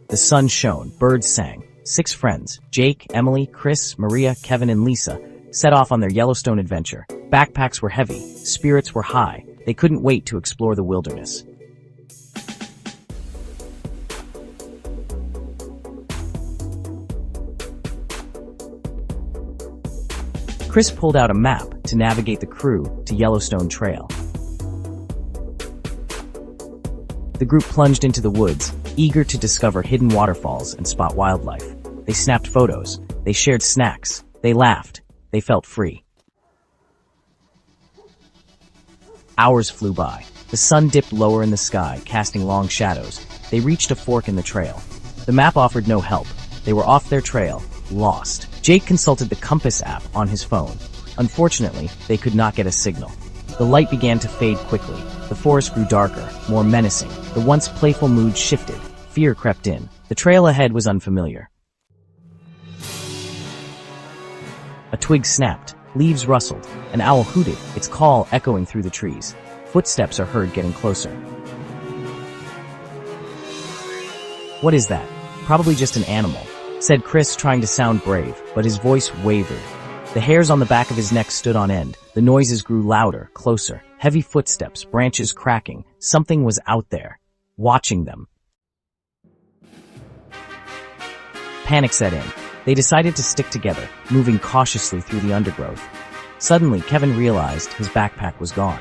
The sun shone, birds sang. 6 friends, Jake, Emily, Chris, Maria, Kevin, and Lisa, set off on their Yellowstone adventure. Backpacks were heavy, spirits were high. They couldn't wait to explore the wilderness. Chris pulled out a map to navigate the crew to Yellowstone Trail. The group plunged into the woods, eager to discover hidden waterfalls and spot wildlife. They snapped photos, they shared snacks, they laughed, they felt free. Hours flew by. The sun dipped lower in the sky, casting long shadows. They reached a fork in the trail. The map offered no help. They were off their trail, lost. Jake consulted the compass app on his phone. Unfortunately, they could not get a signal. The light began to fade quickly. The forest grew darker, more menacing. The once playful mood shifted. Fear crept in. The trail ahead was unfamiliar. A twig snapped. Leaves rustled. An owl hooted, its call echoing through the trees. Footsteps are heard getting closer. "What is that?" "Probably just an animal," said Chris, trying to sound brave, but his voice wavered. The hairs on the back of his neck stood on end. The noises grew louder, closer. Heavy footsteps, branches cracking. Something was out there, watching them. Panic set in. They decided to stick together, moving cautiously through the undergrowth. Suddenly, Kevin realized his backpack was gone.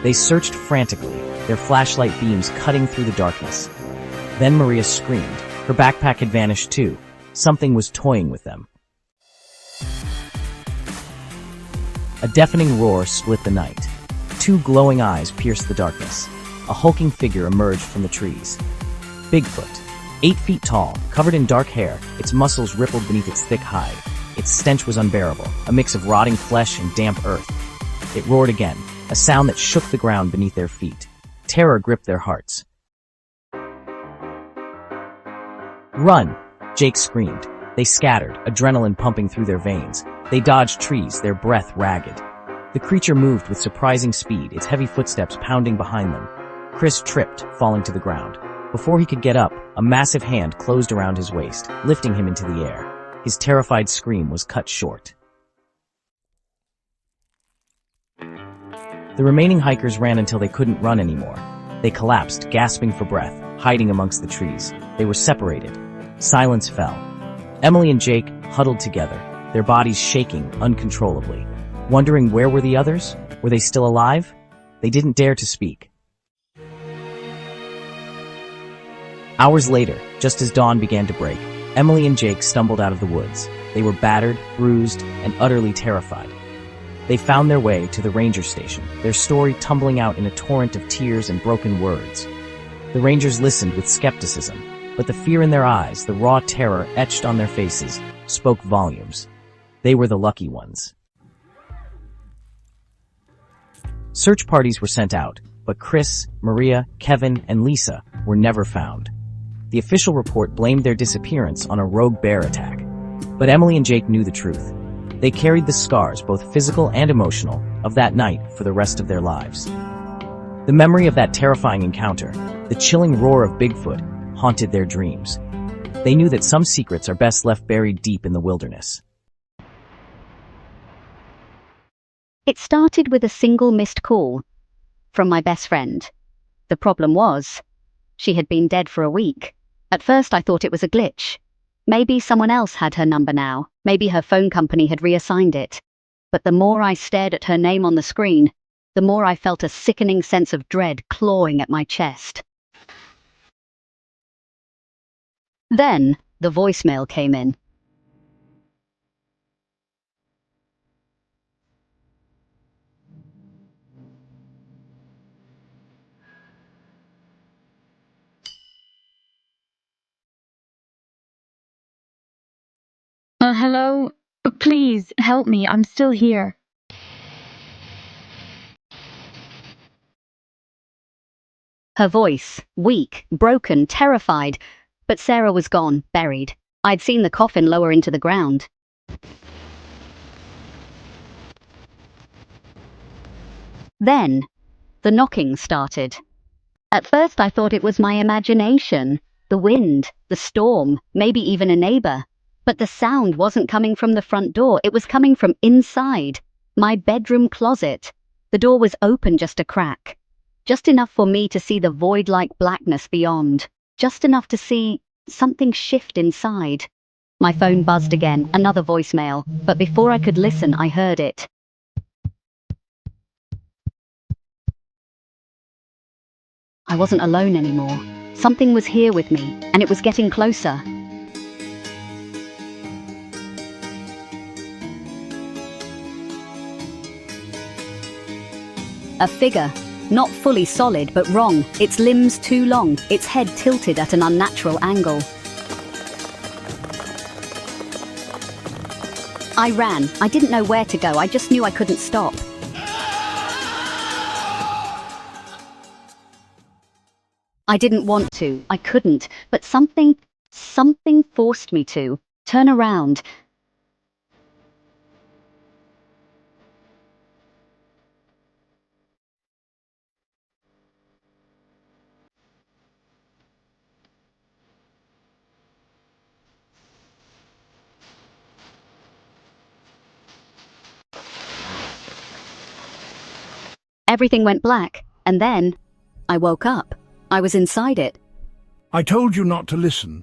They searched frantically, their flashlight beams cutting through the darkness. Then Maria screamed. Her backpack had vanished too. Something was toying with them. A deafening roar split the night. 2 glowing eyes pierced the darkness. A hulking figure emerged from the trees. Bigfoot, 8 feet tall, covered in dark hair, its muscles rippled beneath its thick hide. Its stench was unbearable, a mix of rotting flesh and damp earth. It roared again, a sound that shook the ground beneath their feet. Terror gripped their hearts. "Run!" Jake screamed. They scattered, adrenaline pumping through their veins. They dodged trees, their breath ragged. The creature moved with surprising speed, its heavy footsteps pounding behind them. Chris tripped, falling to the ground. Before he could get up, a massive hand closed around his waist, lifting him into the air. His terrified scream was cut short. The remaining hikers ran until they couldn't run anymore. They collapsed, gasping for breath, hiding amongst the trees. They were separated. Silence fell. Emily and Jake huddled together, their bodies shaking uncontrollably. Wondering where were the others? Were they still alive? They didn't dare to speak. Hours later, just as dawn began to break, Emily and Jake stumbled out of the woods. They were battered, bruised, and utterly terrified. They found their way to the ranger station, their story tumbling out in a torrent of tears and broken words. The rangers listened with skepticism, but the fear in their eyes, the raw terror etched on their faces, spoke volumes. They were the lucky ones. Search parties were sent out, but Chris, Maria, Kevin, and Lisa were never found. The official report blamed their disappearance on a rogue bear attack. But Emily and Jake knew the truth. They carried the scars, both physical and emotional, of that night for the rest of their lives. The memory of that terrifying encounter, the chilling roar of Bigfoot, haunted their dreams. They knew that some secrets are best left buried deep in the wilderness. It started with a single missed call from my best friend. The problem was, she had been dead for a week. At first I thought it was a glitch. Maybe someone else had her number now. Maybe her phone company had reassigned it. But the more I stared at her name on the screen, the more I felt a sickening sense of dread clawing at my chest. Then, the voicemail came in. Hello? Please, help me, I'm still here. Her voice, weak, broken, terrified, but Sarah was gone, buried. I'd seen the coffin lower into the ground. Then, The knocking started. At first I thought it was my imagination, the wind, the storm, maybe even a neighbor. But the sound wasn't coming from the front door, it was coming from inside, my bedroom closet. The door was open just a crack, just enough for me to see the void-like blackness beyond, just enough to see something shift inside. My phone buzzed again, another voicemail, but before I could listen, I heard it. I wasn't alone anymore. Something was here with me, and it was getting closer. A figure, not fully solid but wrong, its limbs too long, its head tilted at an unnatural angle. I ran. I didn't know where to go, I just knew I couldn't stop. I didn't want to, I couldn't, but something forced me to. Turn around. Everything went black, and then I woke up. I was inside it. I told you not to listen.